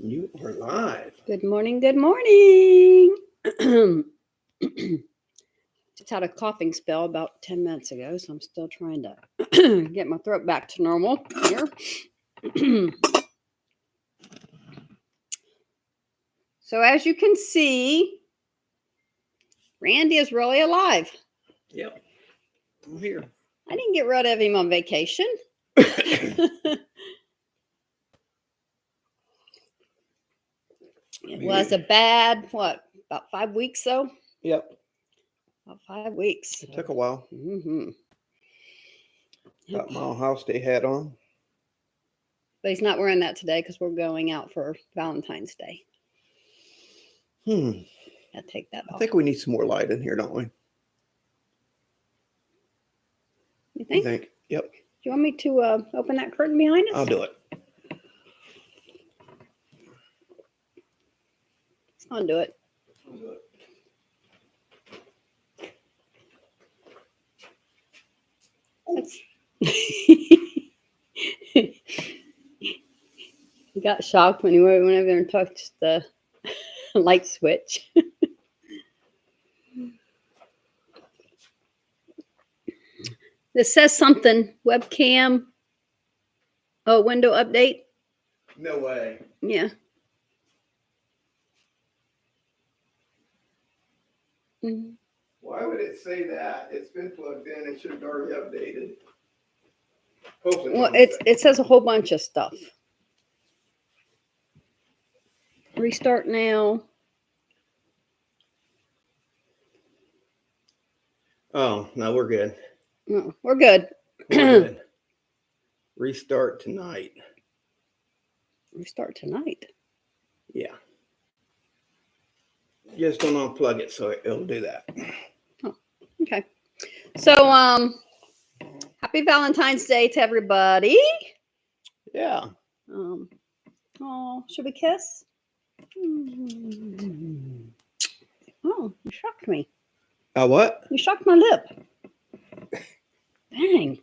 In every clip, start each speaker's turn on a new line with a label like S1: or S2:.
S1: You are live.
S2: Good morning. Good morning. Just had a coughing spell about 10 minutes ago, so I'm still trying to get my throat back to normal here. So, as you can see, Randy is really alive.
S1: Yep. I'm here.
S2: I didn't get rid of him on vacation. It was a bad, about 5 weeks though?
S1: Yep.
S2: About 5 weeks.
S1: It took a while.
S2: Mm-hmm.
S1: Got my Ohio State hat on.
S2: But he's not wearing that today because we're going out for Valentine's Day. I'll take that off.
S1: I think we need some more light in here, don't we?
S2: You think?
S1: Yep.
S2: Do you want me to open that curtain behind us?
S1: I'll do it.
S2: I'll do it. He got shocked when he went over there and touched the light switch. This says something. Webcam. Oh, window update.
S1: No way.
S2: Yeah. Mm-hmm.
S1: Why would it say that? It's been plugged in. It should have already updated. Well,
S2: it says a whole bunch of stuff. Restart now.
S1: Oh, no, we're good.
S2: Oh, we're good.
S1: We're good. Restart tonight.
S2: Restart tonight.
S1: Yeah. Just don't unplug it so it'll do that.
S2: Oh, okay. So, happy Valentine's Day to everybody.
S1: Yeah.
S2: Oh, should we kiss? Oh, you shocked me.
S1: What?
S2: You shocked my lip. Dang.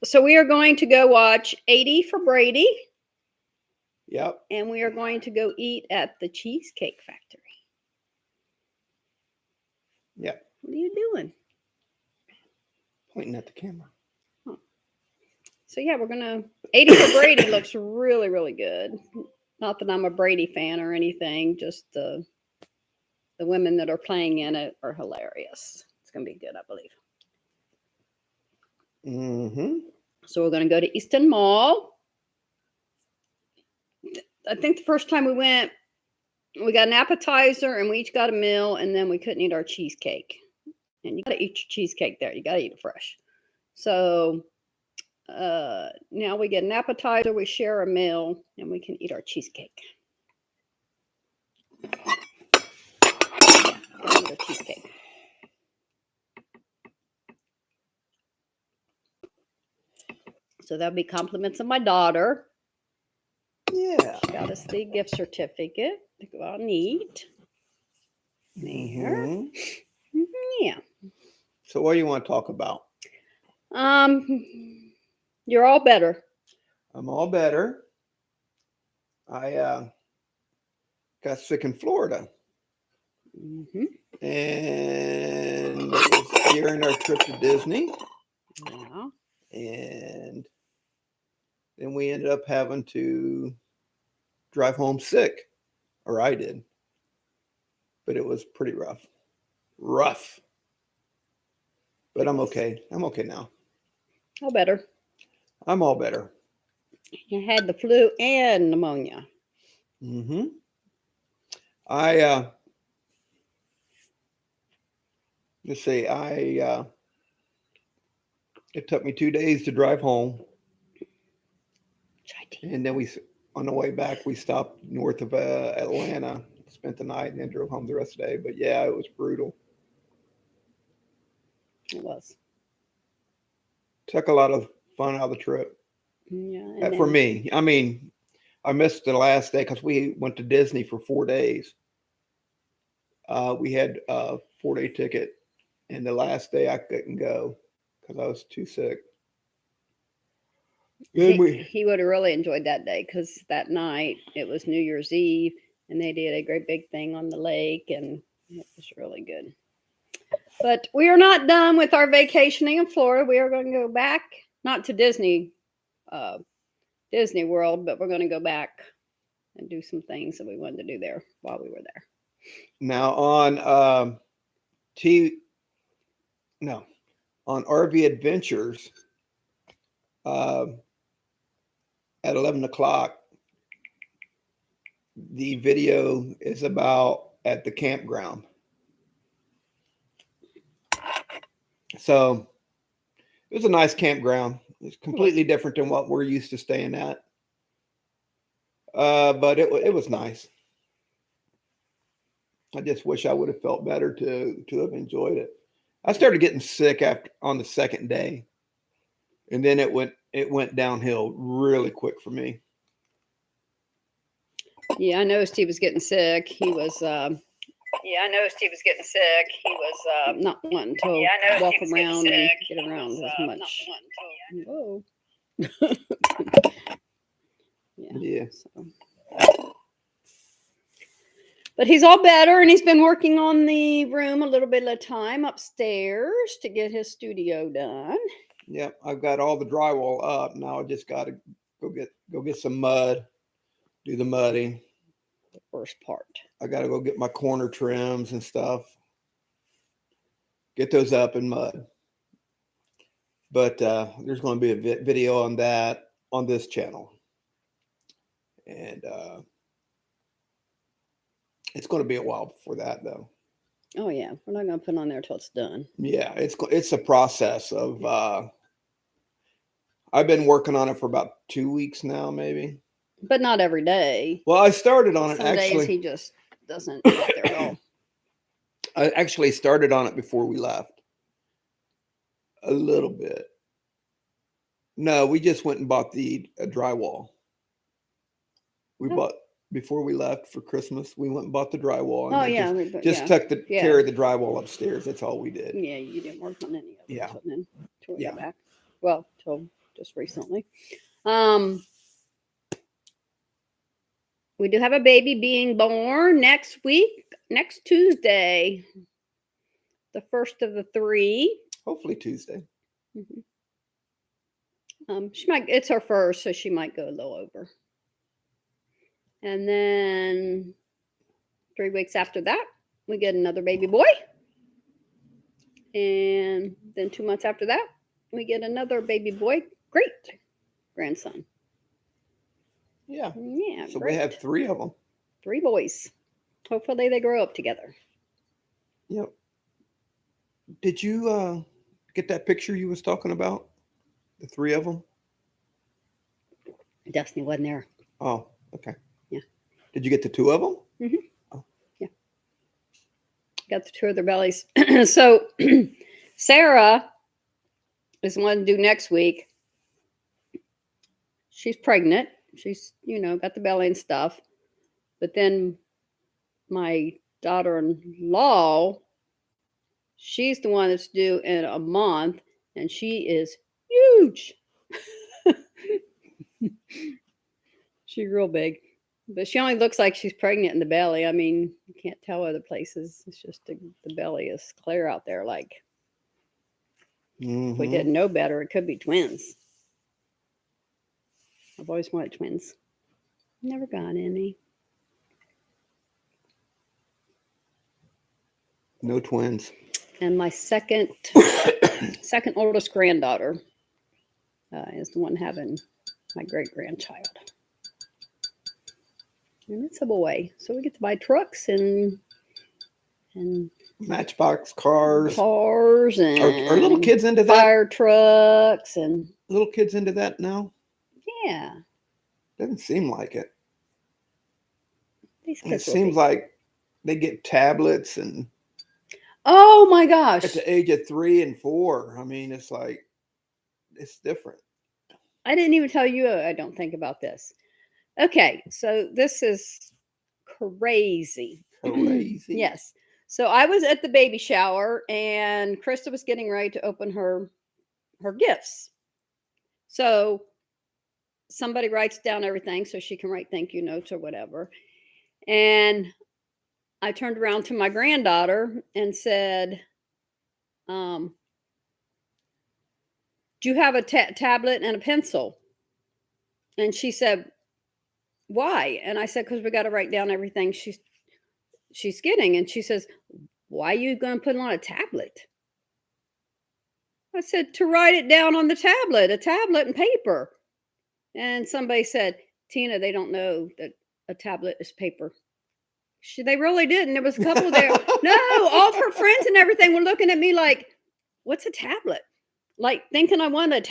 S2: So we are going to go watch 80 for Brady.
S1: Yep.
S2: And we are going to go eat at the Cheesecake Factory.
S1: Yep.
S2: What are you doing?
S1: Pointing at the camera.
S2: Oh. So yeah, we're gonna 80 for Brady looks really, really good. Not that I'm a Brady fan or anything, just the women that are playing in it are hilarious. It's gonna be good, I believe.
S1: Mm-hmm.
S2: So we're gonna go to Easton Mall. I think the first time we went, we got an appetizer and we each got a meal, and then we couldn't eat our cheesecake. And you got to eat your cheesecake there. You got to eat it fresh. So now we get an appetizer, we share a meal, and we can eat our cheesecake. Eat our cheesecake. So that'll be compliments of my daughter.
S1: Yeah.
S2: She got us the gift certificate to go out and eat. There.
S1: Mm-hmm.
S2: Yeah.
S1: So what do you want to talk about?
S2: You're all better.
S1: I'm all better. I got sick in Florida.
S2: Mm-hmm.
S1: And it was during our trip to Disney.
S2: Yeah.
S1: And then we ended up having to drive home sick. Or I did. But it was pretty rough. But I'm okay. I'm okay now.
S2: All better.
S1: I'm all better.
S2: You had the flu and pneumonia.
S1: Mm-hmm. Let's see, it took me 2 days to drive home. And then on the way back, we stopped north of Atlanta, spent the night, and then drove home the rest of the day. But yeah, it was brutal.
S2: It was.
S1: Took a lot of fun out of the trip.
S2: Yeah.
S1: For me, I mean, I missed the last day because we went to Disney for 4 days. We had a 4-day ticket, and the last day I couldn't go because I was too sick.
S2: he would have really enjoyed that day because that night it was New Year's Eve and they did a great big thing on the lake and it was really good. But we are not done with our vacationing in Florida. We are going to go back, not to Disney World, but we're going to go back and do some things that we wanted to do there while we were there.
S1: Now on on RV Adventures at 11 o'clock, the video is about at the campground. So it was a nice campground. It's completely different than what we're used to staying at. But it was nice. I just wish I would have felt better to have enjoyed it. I started getting sick on the second day, and then it went downhill really quick for me.
S2: Yeah, I noticed he was getting sick. He was not wanting to walk around and get around as much. Whoa.
S1: Yeah.
S2: So. But he's all better, and he's been working on the room a little bit at a time upstairs to get his studio done.
S1: Yep, I've got all the drywall up. Now I just got to go get some mud, do the mudding.
S2: The first part.
S1: I got to go get my corner trims and stuff. Get those up in mud. But there's going to be a video on that on this channel. And it's going to be a while before that, though.
S2: Oh, yeah. We're not going to put it on there till it's done.
S1: Yeah, it's a process of... I've been working on it for about 2 weeks now, maybe.
S2: But not every day.
S1: Well, I started on it
S2: Some
S1: actually.
S2: days he just doesn't get there at all.
S1: I actually started on it before we left. A little bit. No, we just went and bought the drywall. We bought before we left for Christmas. We went and bought the drywall. And took carry the drywall upstairs. That's all we did.
S2: Yeah, you didn't work on any of it.
S1: Yeah.
S2: Till we got back. Well, till just recently. We do have a baby being born next week, next Tuesday, the first of the 3.
S1: Hopefully Tuesday.
S2: Mm-hmm. It's her first, so she might go a little over. And then 3 weeks after that, we get another baby boy. And then 2 months after that, we get another baby boy, great grandson.
S1: Yeah.
S2: Yeah.
S1: So we have 3 of them.
S2: 3 boys. Hopefully they grow up together.
S1: Yep. Did you get that picture you was talking about? The 3 of them?
S2: Destiny wasn't there.
S1: Oh, okay.
S2: Yeah.
S1: Did you get the 2 of them?
S2: Mm-hmm.
S1: Oh.
S2: Yeah. Got the 2 of their bellies. So Sarah is the one to do next week. She's pregnant. She's, got the belly and stuff. But then my daughter-in-law, she's the one that's due in a month, and she is huge. She's real big. But she only looks like she's pregnant in the belly. I mean, you can't tell other places. It's just the belly is clear out there. Like, if we didn't know better, it could be twins. I've always wanted twins. Never got any.
S1: No twins.
S2: And my second oldest granddaughter is the one having my great grandchild. And it's a boy. So we get to buy trucks and
S1: Matchbox cars.
S2: And
S1: are little kids into that?
S2: Fire trucks and
S1: little kids into that now?
S2: Yeah.
S1: Doesn't seem like it.
S2: It
S1: seems like they get tablets and
S2: oh my gosh.
S1: at the age of 3 and 4. I mean, it's like it's different.
S2: I didn't even tell you I don't think about this. Okay, so this is crazy.
S1: Crazy.
S2: Yes. So I was at the baby shower and Krista was getting ready to open her gifts. So somebody writes down everything so she can write thank you notes or whatever. And I turned around to my granddaughter and said, do you have a tablet and a pencil? And she said, why? And I said, because we got to write down everything she's getting. And she says, why are you going to put it on a tablet? I said, to write it down on the tablet, a tablet and paper. And somebody said, Tina, they don't know that a tablet is paper. They really didn't. There was a couple there. No, all of her friends and everything were looking at me like, what's a tablet? Like thinking I wanted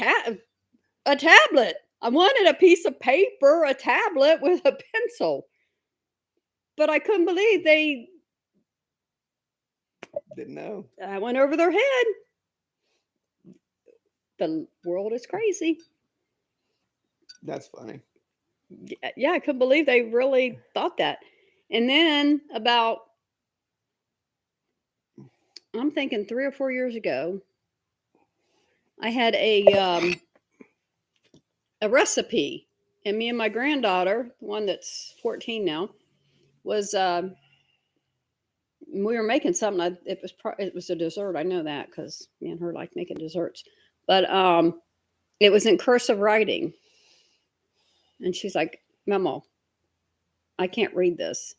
S2: a tablet. I wanted a piece of paper, a tablet with a pencil. But I couldn't believe they
S1: Didn't know.
S2: I went over their head. The world is crazy.
S1: That's funny.
S2: Yeah, I couldn't believe they really thought that. And then I'm thinking 3 or 4 years ago, I had a recipe, and me and my granddaughter, the one that's 14 now, was we were making something. It was a dessert. I know that because me and her like making desserts. But it was in cursive writing, and she's like, "Mama, I can't read this."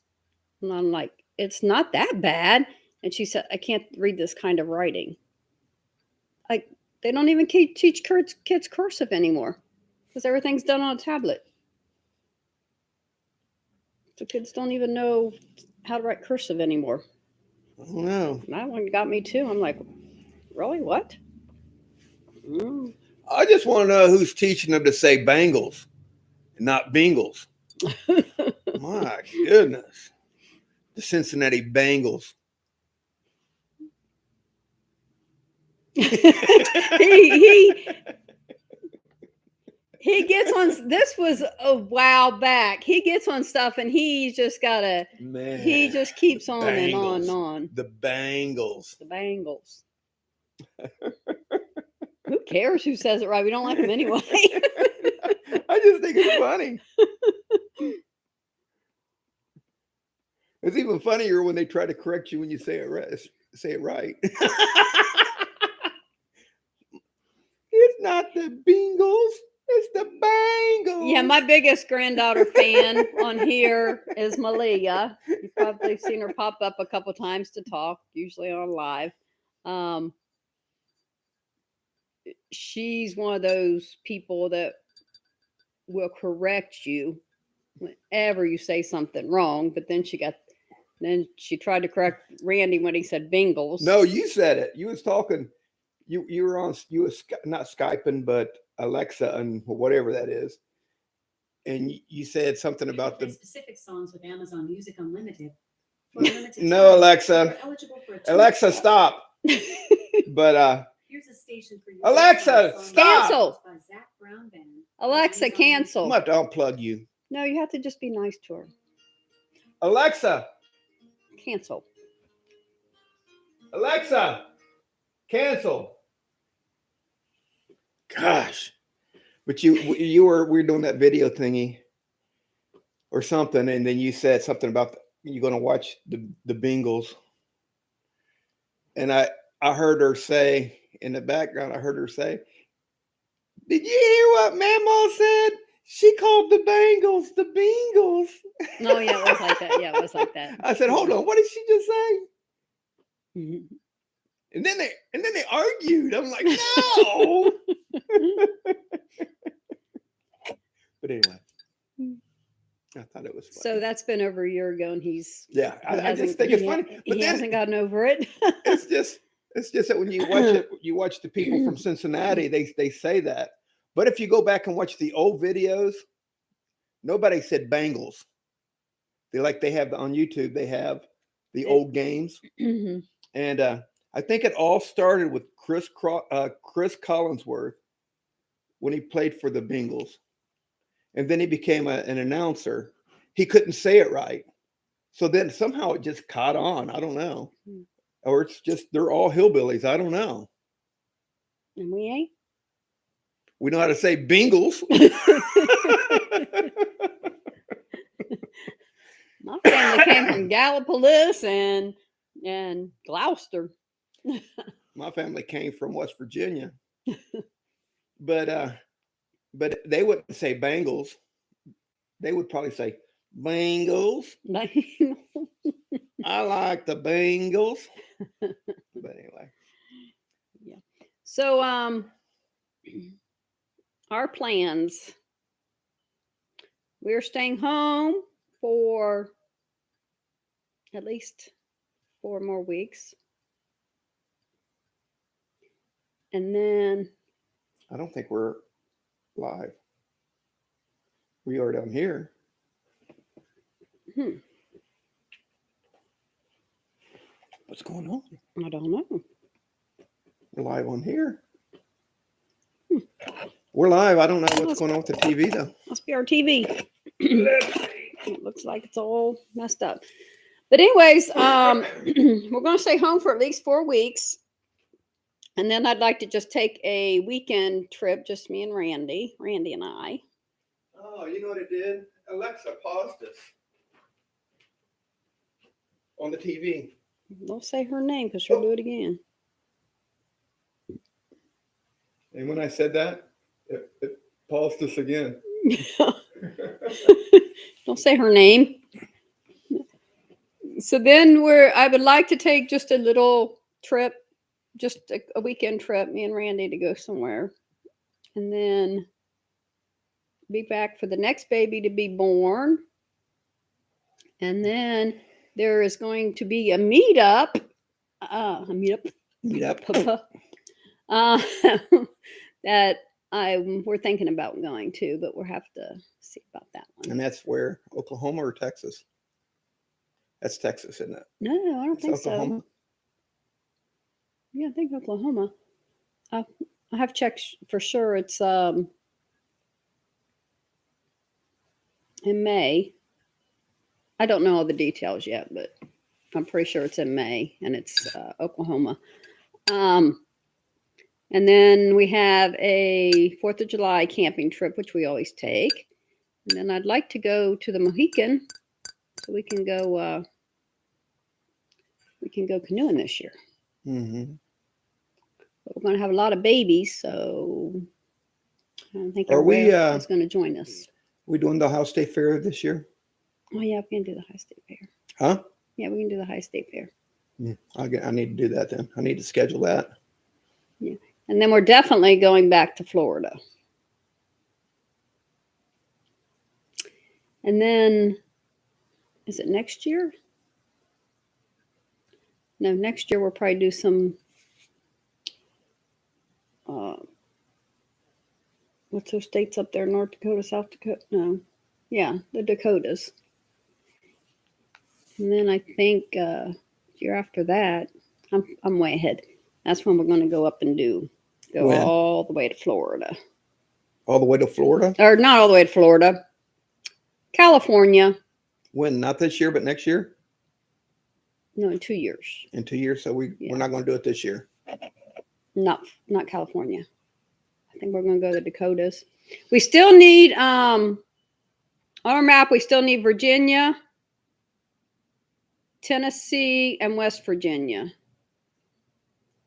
S2: And I'm like, "It's not that bad." And she said, "I can't read this kind of writing." Like they don't even teach kids cursive anymore because everything's done on a tablet. So kids don't even know how to write cursive anymore.
S1: I don't know.
S2: That one got me too. I'm like, really? What? Mm.
S1: I just want to know who's teaching them to say Bengals and not Bengals. My goodness. The Cincinnati Bengals.
S2: he gets on. This was a while back. He gets on stuff and he's just gotta.
S1: Man,
S2: he just keeps on
S1: Bengals.
S2: and on and on.
S1: The Bengals.
S2: The Bengals. Who cares who says it right? We don't like them anyway.
S1: I just think it's funny. It's even funnier when they try to correct you when you say it right. It's not the Bengals. It's the Bengals.
S2: Yeah, my biggest granddaughter fan on here is Malia. You've probably seen her pop up a couple times to talk, usually on live. She's one of those people that will correct you whenever you say something wrong. But then she tried to correct Randy when he said Bengals.
S1: No, you said it. You was talking. You was not Skyping, but Alexa and whatever that is. And you said something about the
S3: specific songs with Amazon Music Unlimited. For limited
S1: No,
S3: time,
S1: Alexa.
S3: you're eligible for a
S1: Alexa, stop. But
S3: Here's a station for you.
S1: Alexa, stop.
S2: Cancel.
S3: By Zach Brown Band.
S2: Alexa,
S3: Amazon
S2: cancel.
S1: I'm about to unplug you.
S2: No, you have to just be nice to her.
S1: Alexa,
S2: Cancel.
S1: Alexa, cancel. Gosh. But we were doing that video thingy or something, and then you said something about you're going to watch the Bengals. And I heard her say in the background, did you hear what Mama said? She called the Bengals the Bengals.
S2: No, yeah, it was like that. Yeah, it was like that.
S1: I said, hold on, what did she just say?
S2: Mhm.
S1: And then they argued. I'm like, no. But anyway, I thought it was funny.
S2: So that's been over a year ago, and
S1: I just think it's funny. But
S2: He
S1: then
S2: hasn't gotten over it.
S1: it's just that when you watch it, you watch the people from Cincinnati, they say that. But if you go back and watch the old videos, nobody said Bengals. They have on YouTube, they have the old games.
S2: Mhm.
S1: And I think it all started with Chris Collinsworth when he played for the Bengals. And then he became an announcer. He couldn't say it right. So then somehow it just caught on. I don't know. Or it's just they're all hillbillies. I don't know.
S2: And we ain't.
S1: We know how to say Bengals.
S2: Gallipolis and Gloucester.
S1: My family came from West Virginia, but they wouldn't say Bengals. They would probably say Bengals. I like the Bengals. But anyway,
S2: So our plans. We're staying home for at least 4 more weeks. And then
S1: I don't think we're live. We are down here. What's going on?
S2: I don't know.
S1: We're live on here. We're live. I don't know what's going on with the TV though.
S2: Must be our TV. It looks like it's all messed up. But anyways, we're going to stay home for at least 4 weeks. And then I'd like to just take a weekend trip, just me and Randy and I.
S1: Oh, you know what it did? Alexa paused us on the TV.
S2: Don't say her name because she'll do it again.
S1: And when I said that, it paused us again.
S2: Don't say her name. So then I would like to take just a little trip, just a weekend trip, me and Randy to go somewhere. And then be back for the next baby to be born. And then there is going to be a meetup. That we're thinking about going to, but we'll have to see about that one.
S1: And that's where? Oklahoma or Texas? That's Texas, isn't it?
S2: No, I don't think
S1: Oklahoma?
S2: so. Yeah, I think Oklahoma. I have checked for sure. It's in May. I don't know all the details yet, but I'm pretty sure it's in May, and it's Oklahoma. And then we have a 4th of July camping trip, which we always take. And then I'd like to go to the Mohican, so we can go canoeing this year.
S1: Mm-hmm.
S2: But we're going to have a lot of babies, so I don't think
S1: Are we,
S2: everybody is going to join us.
S1: We doing the Ohio State Fair this year?
S2: Oh yeah, we can do the High State Fair.
S1: Huh?
S2: Yeah, we can do the High State Fair.
S1: Yeah, I need to do that then. I need to schedule that.
S2: Yeah, and then we're definitely going back to Florida. And then, is it next year? No, next year we'll probably do some. What's those states up there? North Dakota, South Dakota? No. Yeah, the Dakotas. And then I think year after that, I'm way ahead. That's when we're going to go up and go
S1: When?
S2: all the way to Florida.
S1: All the way to Florida?
S2: Or not all the way to Florida. California.
S1: When? Not this year, but next year?
S2: No, in 2 years.
S1: In 2 years? So we're not going to do it this year.
S2: Not California. I think we're going to go to the Dakotas. We still need, on our map, we still need Virginia, Tennessee, and West Virginia.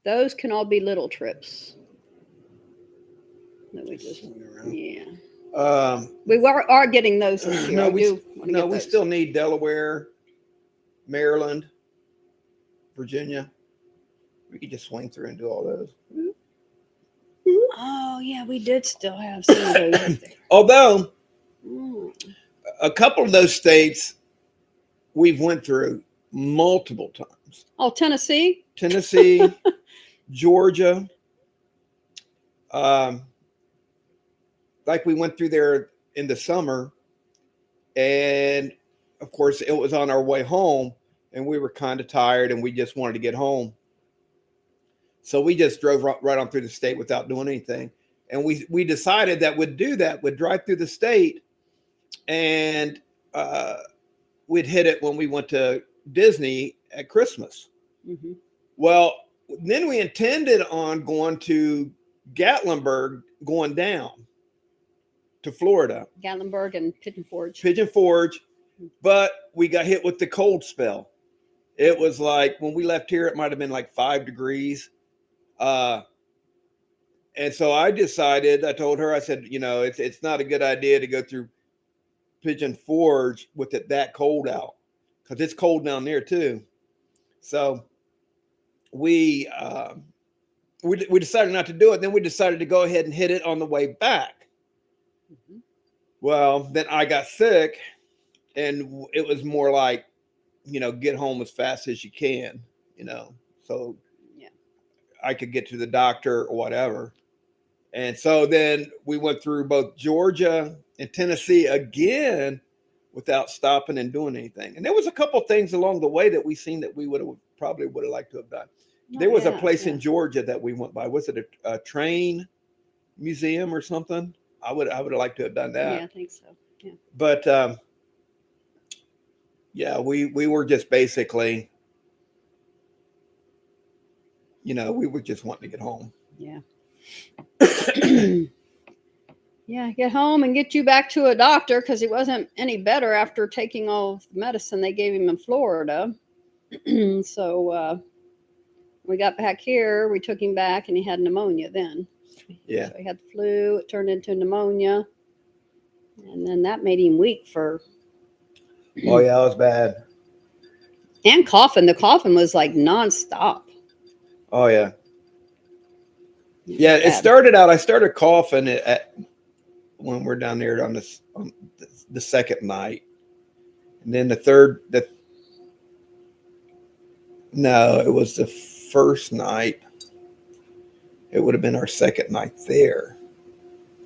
S2: Those can all be little trips. That we just, yeah. We are getting those this year.
S1: We still need Delaware, Maryland, Virginia. We could just swing through and do all those.
S2: Oh, yeah, we did still have some of those up there.
S1: Although, a couple of those states we've went through multiple times.
S2: Oh, Tennessee?
S1: Tennessee, Georgia. Like we went through there in the summer, and of course it was on our way home, and we were kind of tired and we just wanted to get home. So we just drove right on through the state without doing anything. And we decided that we'd do that. We'd drive through the state, and we'd hit it when we went to Disney at Christmas.
S2: Mm-hmm.
S1: Well, then we intended on going to Gatlinburg, going down to Florida.
S2: Gatlinburg and Pigeon Forge.
S1: Pigeon Forge. but we got hit with the cold spell. It was like when we left here, it might have been like 5 degrees. And so I decided, I told her, I said, it's not a good idea to go through Pigeon Forge with it that cold out, because it's cold down there too. So we decided not to do it. Then we decided to go ahead and hit it on the way back.
S2: Mhm.
S1: Well, then I got sick, and it was more like, get home as fast as you can, so
S2: Yeah.
S1: I could get to the doctor or whatever. And so then we went through both Georgia and Tennessee again without stopping and doing anything. And there was a couple of things along the way that we seen that we probably would have liked to have done. There was a place in Georgia that we went by. Was it a train museum or something? I would have liked to have done that.
S2: Yeah, I think so. Yeah.
S1: But yeah, we were just basically, we were just wanting to get home.
S2: Yeah. Yeah, get home and get you back to a doctor, because he wasn't any better after taking all of the medicine they gave him in Florida. So we got back here, we took him back, and he had pneumonia then.
S1: Yeah.
S2: So he had the flu, it turned into pneumonia. And then that made him weak for.
S1: Oh, yeah, it was bad.
S2: And coughing. The coughing was like nonstop.
S1: Oh, yeah.
S2: was
S1: Yeah, it
S2: bad.
S1: started out, I started coughing when we're down there on the second night. And then no, it was the first night. It would have been our second night there.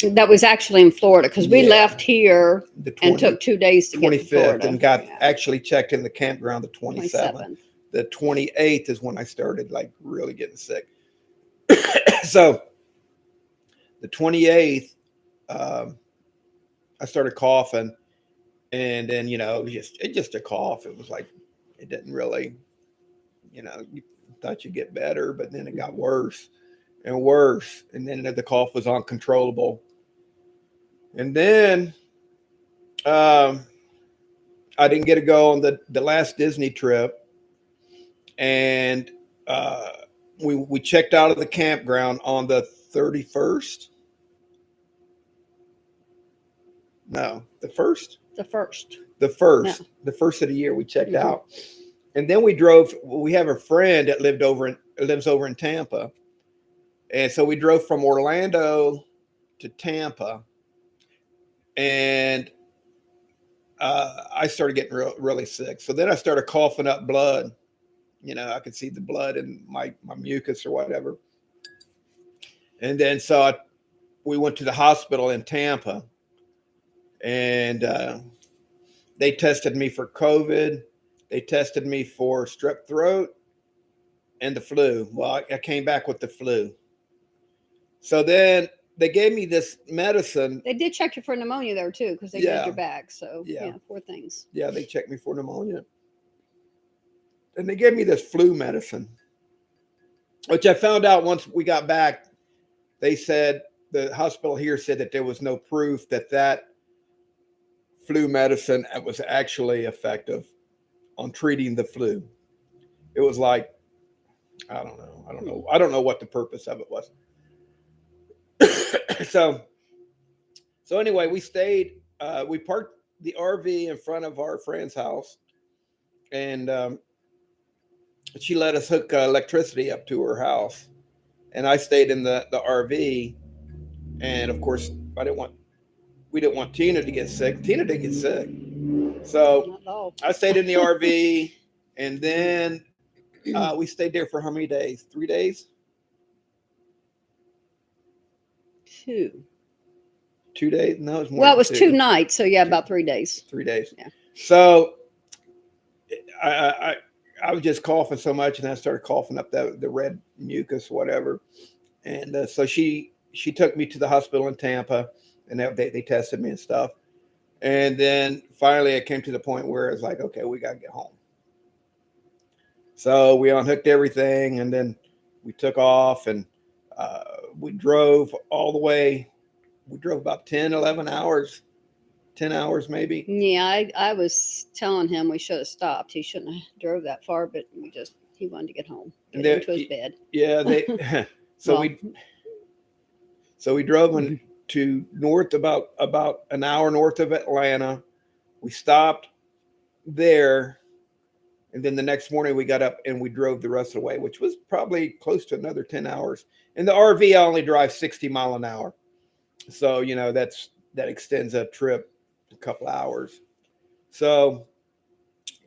S2: That was actually in Florida, because we
S1: Yeah.
S2: left here
S1: The
S2: and took 2 days to get to
S1: 25th
S2: Florida.
S1: and got
S2: Yeah,
S1: actually checked in the campground the 27th.
S2: 27th.
S1: The 28th is when I started like really getting sick. So the 28th, I started coughing, and then, it just a cough. It was like, it didn't really, you thought you'd get better, but then it got worse and worse. And then the cough was uncontrollable. And then I didn't get to go on the last Disney trip. And we checked out of the campground on the 31st. No, the first.
S2: The first.
S1: The first.
S2: No.
S1: The first of the year we checked
S2: Mhm.
S1: out. And then we drove. We have a friend that lives over in Tampa. And so we drove from Orlando to Tampa. And I started getting really sick. So then I started coughing up blood. I could see the blood in my mucus or whatever. And then we went to the hospital in Tampa, and they tested me for COVID. They tested me for strep throat and the flu. Well, I came back with the flu. So then they gave me this medicine.
S2: They did check you for pneumonia there too, because they
S1: Yeah.
S2: did your bag. So
S1: Yeah.
S2: yeah, 4 things.
S1: Yeah, they checked me for pneumonia. And they gave me this flu medicine, which I found out once we got back. They said, the hospital here said that there was no proof that flu medicine was actually effective on treating the flu. It was like, I don't know what the purpose of it was. So anyway, we stayed, we parked the RV in front of our friend's house, and she let us hook electricity up to her house, and I stayed in the RV. And of course, we didn't want Tina to get sick. Tina did get sick. So
S2: Not at all.
S1: I stayed in the RV, and then we stayed there for how many days? 3 days?
S2: 2.
S1: 2 days? No, it was more.
S2: Well,
S1: than
S2: it was 2 nights. So yeah, about 3 days.
S1: 3 days.
S2: Yeah.
S1: So I was just coughing so much, and I started coughing up the red mucus, whatever. And so she took me to the hospital in Tampa, and they tested me and stuff. And then finally it came to the point where it's like, okay, we got to get home. So we unhooked everything, and then we took off, and we drove all the way. We drove about 10, 11 hours 10 hours maybe.
S2: Yeah, I was telling him we should have stopped. He shouldn't have drove that far, but he wanted to get home,
S1: And
S2: get
S1: there-
S2: into his bed.
S1: Yeah, they so
S2: Well,
S1: we drove to north about an hour north of Atlanta. We stopped there, and then the next morning we got up and we drove the rest of the way, which was probably close to another 10 hours. In the RV, I only drive 60 mile an hour. So, that extends a trip a couple hours. So,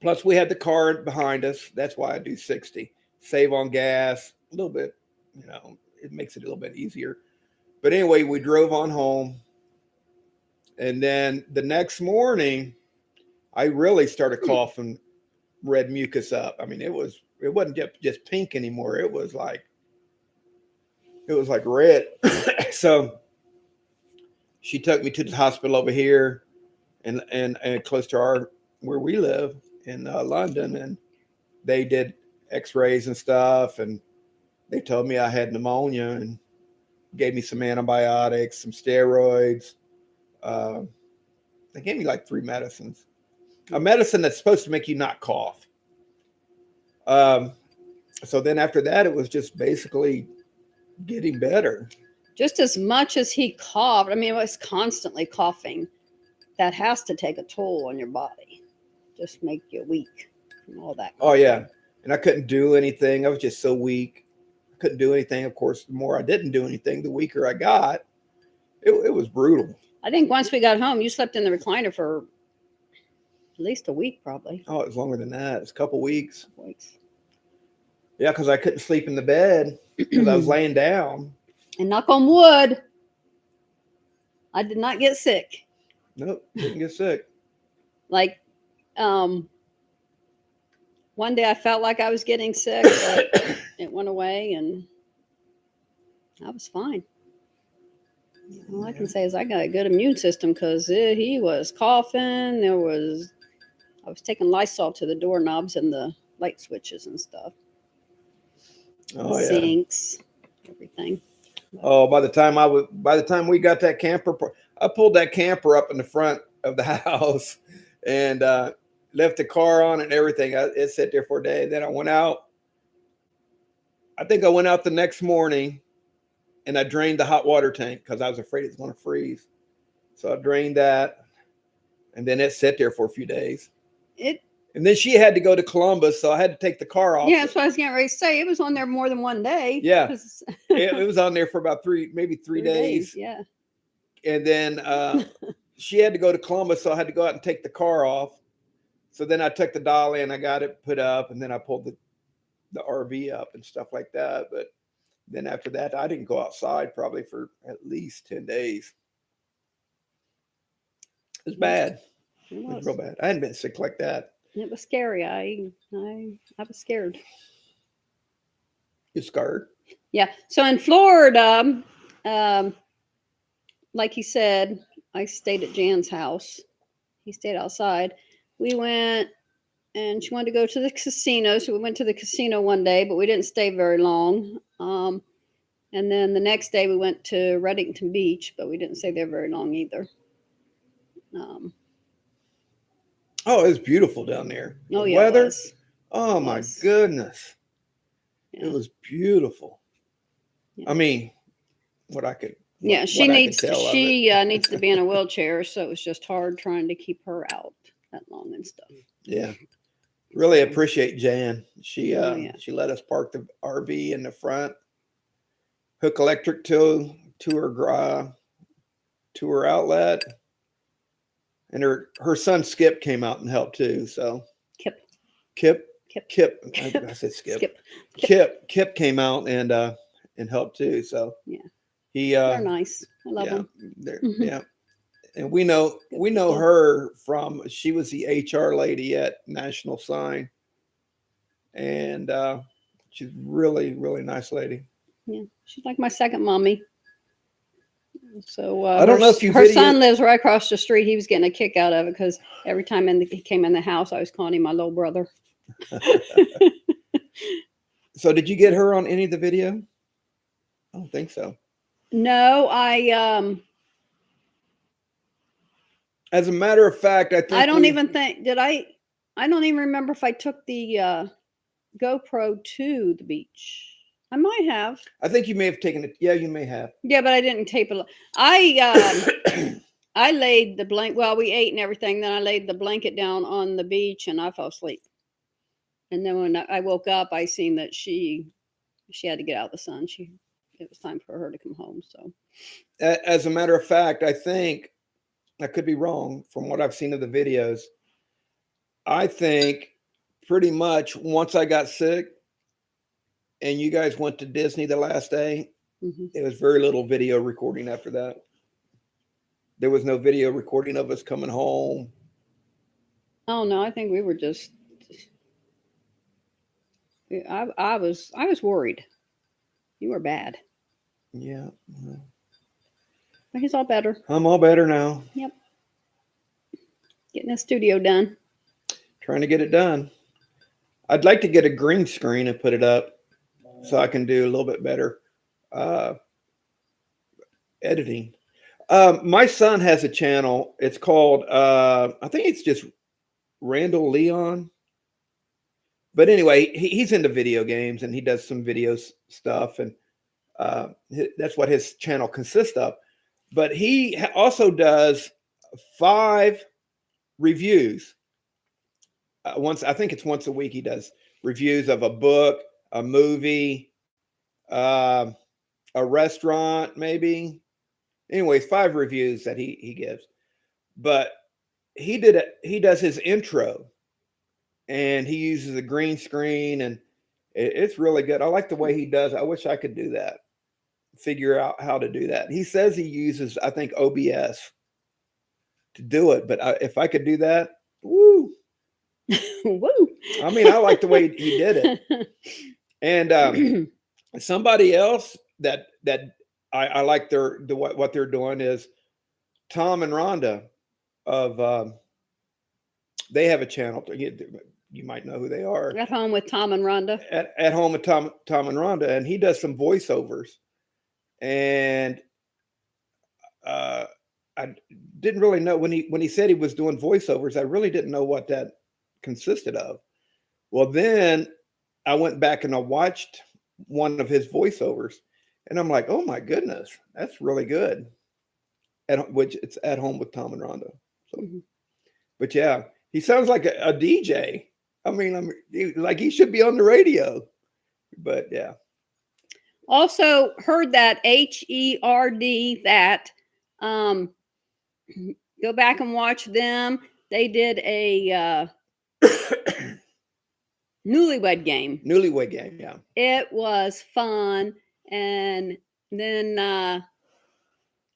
S1: plus we had the car behind us. That's why I do 60. Save on gas a little bit, it makes it a little bit easier. But anyway, we drove on home. And then the next morning, I really started coughing red mucus up. I mean, it wasn't just pink anymore. It was like red. So she took me to the hospital over here and close to where we live in London, and they did x-rays and stuff, and they told me I had pneumonia and gave me some antibiotics, some steroids. They gave me like 3 medicines. A medicine that's supposed to make you not cough. So then after that, it was just basically getting better.
S2: just as much as he coughed, I mean, it was constantly coughing. That has to take a toll on your body, just make you weak and all that.
S1: Oh yeah, and I couldn't do anything. I was just so weak. I couldn't do anything. Of course, the more I didn't do anything, the weaker I got. It was brutal.
S2: I think once we got home, you slept in the recliner for at least a week, probably.
S1: Oh, it was longer than that. It was a couple weeks.
S2: Weeks.
S1: Yeah, because I couldn't sleep in the bed because I was laying down.
S2: And knock on wood, I did not get sick.
S1: Nope, didn't get sick.
S2: Like, one day I felt like I was getting sick, but it went away and I was fine. All I can say is I got a good immune system because he was coughing. I was taking Lysol to the doorknobs and the light switches and stuff.
S1: Oh yeah.
S2: Sinks, everything.
S1: Oh, by the time we got that camper, I pulled that camper up in the front of the house and left the car on and everything. It sat there for a day. Then I went out. I think I went out the next morning and I drained the hot water tank because I was afraid it was going to freeze. So I drained that, and then it sat there for a few days. And then she had to go to Columbus, so I had to take the car off.
S2: Yeah, that's what I was getting ready to say. It was on there more than one day.
S1: Yeah.
S2: 'cause-
S1: It was on there for about maybe three days.
S2: Yeah.
S1: And then she had to go to Columbus, so I had to go out and take the car off. So then I took the dolly and I got it put up, and then I pulled the RV up and stuff like that. But then after that, I didn't go outside probably for at least 10 days. It was bad.
S2: It
S1: It was
S2: was.
S1: real bad. I hadn't been sick like that.
S2: It was scary. I was scared.
S1: You scared?
S2: Yeah. So in Florida, like he said, I stayed at Jan's house. He stayed outside. We went, and she wanted to go to the casino, so we went to the casino one day, but we didn't stay very long. And then the next day we went to Reddington Beach, but we didn't stay there very long either.
S1: Oh, it was beautiful down there.
S2: Oh
S1: The
S2: yeah,
S1: weather.
S2: it was.
S1: Oh
S2: It
S1: my
S2: was.
S1: goodness.
S2: Yeah.
S1: It was beautiful.
S2: Yeah.
S1: I mean, what I could.
S2: Yeah,
S1: what
S2: she
S1: I could
S2: needs
S1: tell of it.
S2: needs to be in a wheelchair, so it was just hard trying to keep her out that long and stuff.
S1: Yeah. Really appreciate Jan. She
S2: Oh, yeah.
S1: she let us park the RV in the front, hook electric to her outlet, and her son Skip came out and helped too. So
S2: Kip.
S1: I said Skip.
S2: Skip.
S1: Kip came out and helped too. So
S2: Yeah.
S1: he
S2: They're nice. I love
S1: yeah,
S2: them.
S1: they're- yeah. And we know
S2: people.
S1: her from, she was the HR lady at National Sign, and she's really, really nice lady.
S2: Yeah, she's like my second mommy. So
S1: I don't know if you
S2: her
S1: video-
S2: son lives right across the street. He was getting a kick out of it because every time he came in the house, I was calling him my little brother.
S1: So did you get her on any of the video? I don't think so.
S2: No,
S1: As a matter of fact, I think
S2: I don't
S1: we-
S2: even think, I don't even remember if I took the GoPro to the beach. I might have.
S1: I think you may have taken it. Yeah, you may have.
S2: Yeah, but I didn't tape it. I laid the blanket. Well, we ate and everything. Then I laid the blanket down on the beach and I fell asleep. And then when I woke up, I seen that she had to get out of the sun. It was time for her to come home. So
S1: As a matter of fact, I think I could be wrong from what I've seen of the videos. I think pretty much once I got sick and you guys went to Disney the last day,
S2: mhm.
S1: there was very little video recording after that. There was no video recording of us coming home.
S2: Oh no, I think we were just. I was worried. You were bad,
S1: Yeah.
S2: but he's all better.
S1: I'm all better now.
S2: Getting the studio done.
S1: Trying to get it done. I'd like to get a green screen and put it up so I can do a little bit better editing. My son has a channel. It's called, I think it's just Randall Leon. But anyway, he's into video games and he does some video stuff. And that's what his channel consists of. But he also does 5 reviews. I think it's once a week. He does reviews of a book, a movie, a restaurant, maybe. Anyways, 5 reviews that he gives. But he does his intro, and he uses a green screen, and it's really good. I like the way he does. I wish I could do that. Figure out how to do that. He says he uses, I think, OBS to do it. But if I could do that, woo.
S2: Woo!
S1: I mean, I like the way he did it. And somebody else that I like what they're doing is Tom and Rhonda of they have a channel. You might know who they are.
S2: At home with Tom and Rhonda.
S1: At home with Tom and Rhonda, and he does some voiceovers. And I didn't really know when he said he was doing voiceovers. I really didn't know what that consisted of. Well, then I went back and I watched one of his voiceovers, and I'm like, oh my goodness, that's really good. Which it's At Home with Tom and Rhonda. So, but yeah, he sounds like a DJ. I mean, like he should be on the radio. But yeah.
S2: Also heard that HERD that. Go back and watch them. They did a newlywed game.
S1: Newlywed game, yeah.
S2: It was fun. And then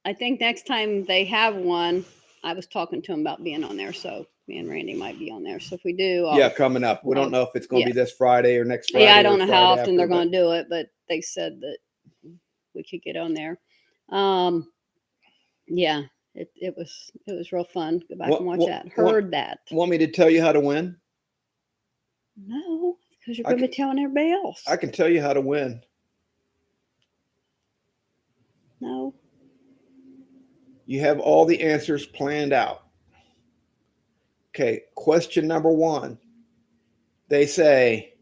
S2: I think next time they have one, I was talking to him about being on there. So me and Randy might be on there. So if we do,
S1: Yeah, coming up. We don't know if it's going to be this Friday or next Friday.
S2: Yeah, I don't know how
S1: Friday
S2: often they're
S1: after,
S2: going to do it, but they said that we could get on there. Yeah, it was real fun. Go back and watch that. Heard that.
S1: Want me to tell you how to win?
S2: No, because you're going to be telling everybody else.
S1: I can tell you how to win.
S2: No.
S1: You have all the answers planned out. Okay, question number 1. They say,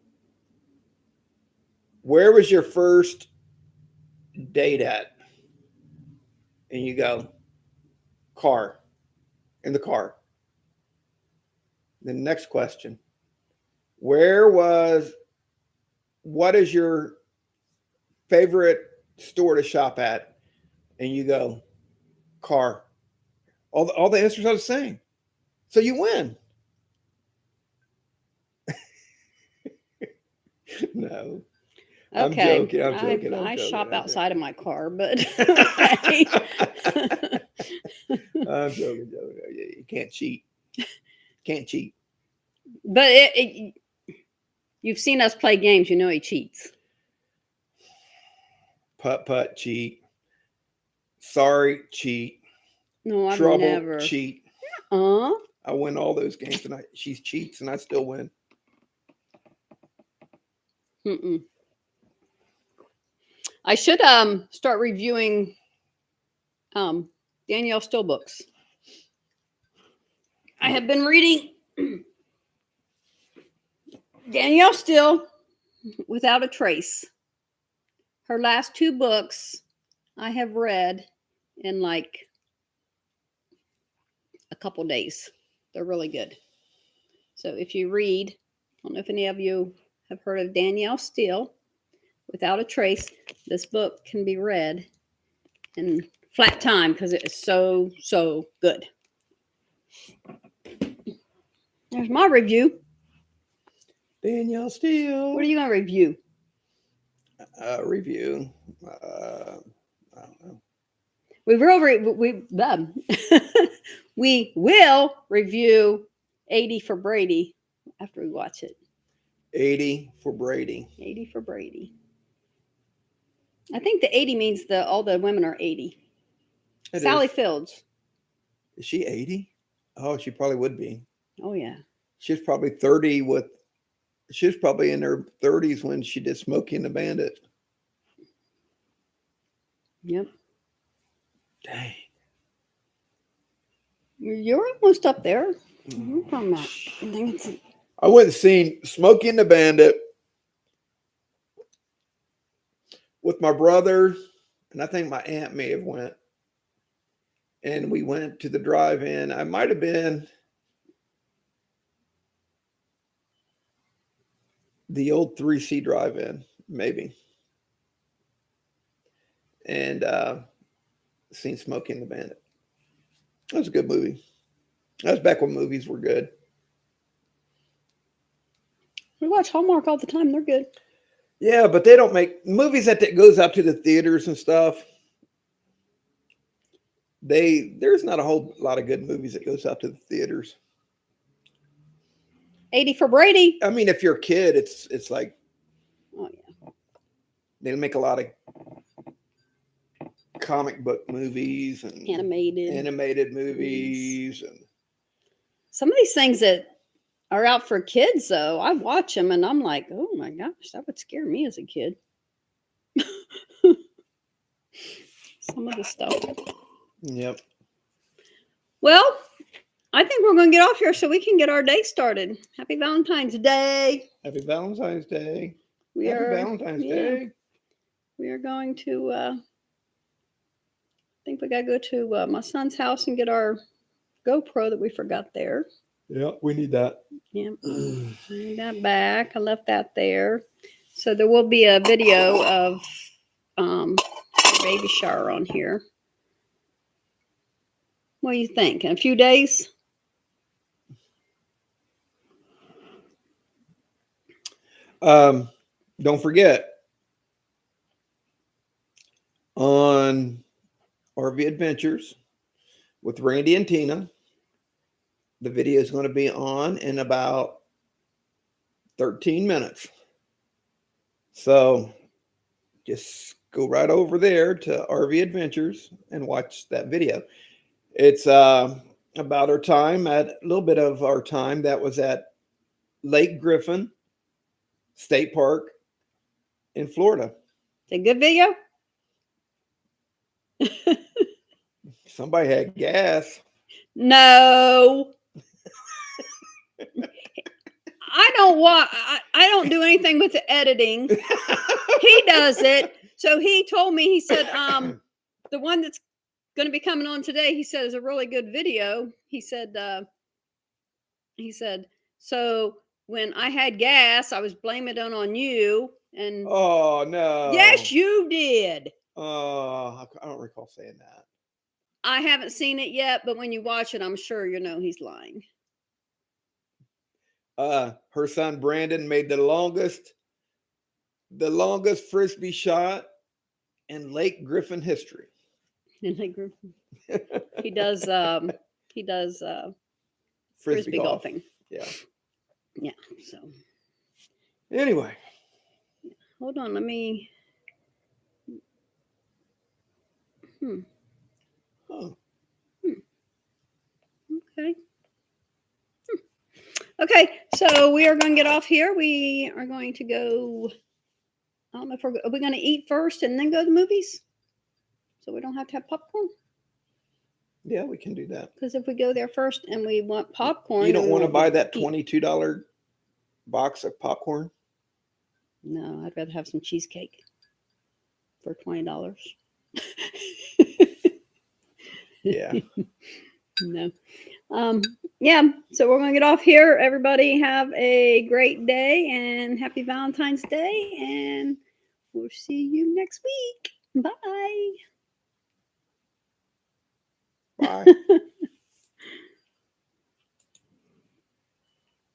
S1: where was your first date at? And you go, car, in the car. The next question, what is your favorite store to shop at? And you go, car. All the answers are the same. So you win. No.
S2: Okay.
S1: I'm joking.
S2: I shop
S1: I'm
S2: outside of my car, but okay.
S1: I'm joking. You can't cheat. Can't cheat.
S2: But you've seen us play games. You know he cheats.
S1: Putt, cheat. Sorry, cheat.
S2: No, I've
S1: Trouble,
S2: never.
S1: cheat.
S2: I
S1: win all those games, and she cheats, and I still win.
S2: Mm-mm. I should start reviewing Danielle Still books. have been reading Danielle Steele, Without a Trace. Her last 2 books I have read in like a couple days. They're really good. So if you read, I don't know if any of you have heard of Danielle Steele, Without a Trace, this book can be read in flat time because it is so, so good. There's my review.
S1: Danielle Steele.
S2: What are you going to review?
S1: Review. I don't know.
S2: We will review 80 for Brady after we watch it.
S1: 80 for Brady.
S2: 80 for Brady. I think the 80 means all the women are 80.
S1: It
S2: Sally
S1: is.
S2: Fields.
S1: Is she 80? Oh, she probably would be.
S2: Oh yeah.
S1: She's probably 30 with. She was probably in her 30s when she did Smokey and the Bandit.
S2: Yep.
S1: Dang.
S2: You're almost up there. You're from that. I think it's
S1: I went and seen Smokey and the Bandit with my brother, and I think my aunt may have went. And we went to the drive-in. I might have been the old 3C drive-in, maybe. And seen Smokey and the Bandit. That was a good movie. That was back when movies were good.
S2: we watch Hallmark all the time. They're good.
S1: Yeah, but they don't make movies that goes out to the theaters and stuff. There's not a whole lot of good movies that goes out to the theaters.
S2: 80 for Brady.
S1: I mean, if you're a kid, it's like
S2: Oh yeah.
S1: they make a lot of comic book movies and
S2: Animated
S1: movies and
S2: some of these things that are out for kids, though, I watch them and I'm like, oh my gosh, that would scare me as a kid. Some of the stuff.
S1: yep.
S2: Well, I think we're going to get off here so we can get our day started. Happy Valentine's Day.
S1: Happy Valentine's Day.
S2: We
S1: Happy
S2: are
S1: Valentine's
S2: yeah.
S1: Day.
S2: We are going to. I think we got to go to my son's house and get our GoPro that we forgot there.
S1: Yeah, we need that.
S2: Yeah, I need that back. I left that there. So there will be a video of the baby shower on here. What do you think? In a few days?
S1: Don't forget, on RV Adventures with Randy and Tina, the video is going to be on in about 13 minutes. So just go right over there to RV Adventures and watch that video. It's about our time, at a little bit of our time that was at Lake Griffin State Park in Florida.
S2: It's a good video?
S1: Somebody had gas.
S2: No. I don't do anything with the editing. He does it. So he told me, he said, the one that's going to be coming on today, he said, is a really good video. He said, so when I had gas, I was blaming it on you. And
S1: Oh, no.
S2: yes, you did.
S1: I don't recall saying that.
S2: I haven't seen it yet, but when you watch it, I'm sure you know he's lying.
S1: Her son Brandon made the longest frisbee shot in Lake Griffin history.
S2: And he does frisbee golfing.
S1: Yeah.
S2: Yeah. So
S1: Anyway.
S2: hold on, let me.
S1: Oh.
S2: Okay. Okay, so we are going to get off here. We are going to go. I don't know if are we going to eat first and then go to the movies, so we don't have to have popcorn.
S1: Yeah, we can do that.
S2: Because if we go there first and we want popcorn,
S1: You
S2: then
S1: don't
S2: we
S1: want to
S2: won't
S1: buy
S2: be
S1: that
S2: eat-
S1: $22 box of popcorn?
S2: No, I'd rather have some cheesecake for $20.
S1: Yeah.
S2: No. Yeah, so we're gonna get off here. Everybody have a great day and happy Valentine's Day, and we'll see you next week. Bye.
S1: Bye.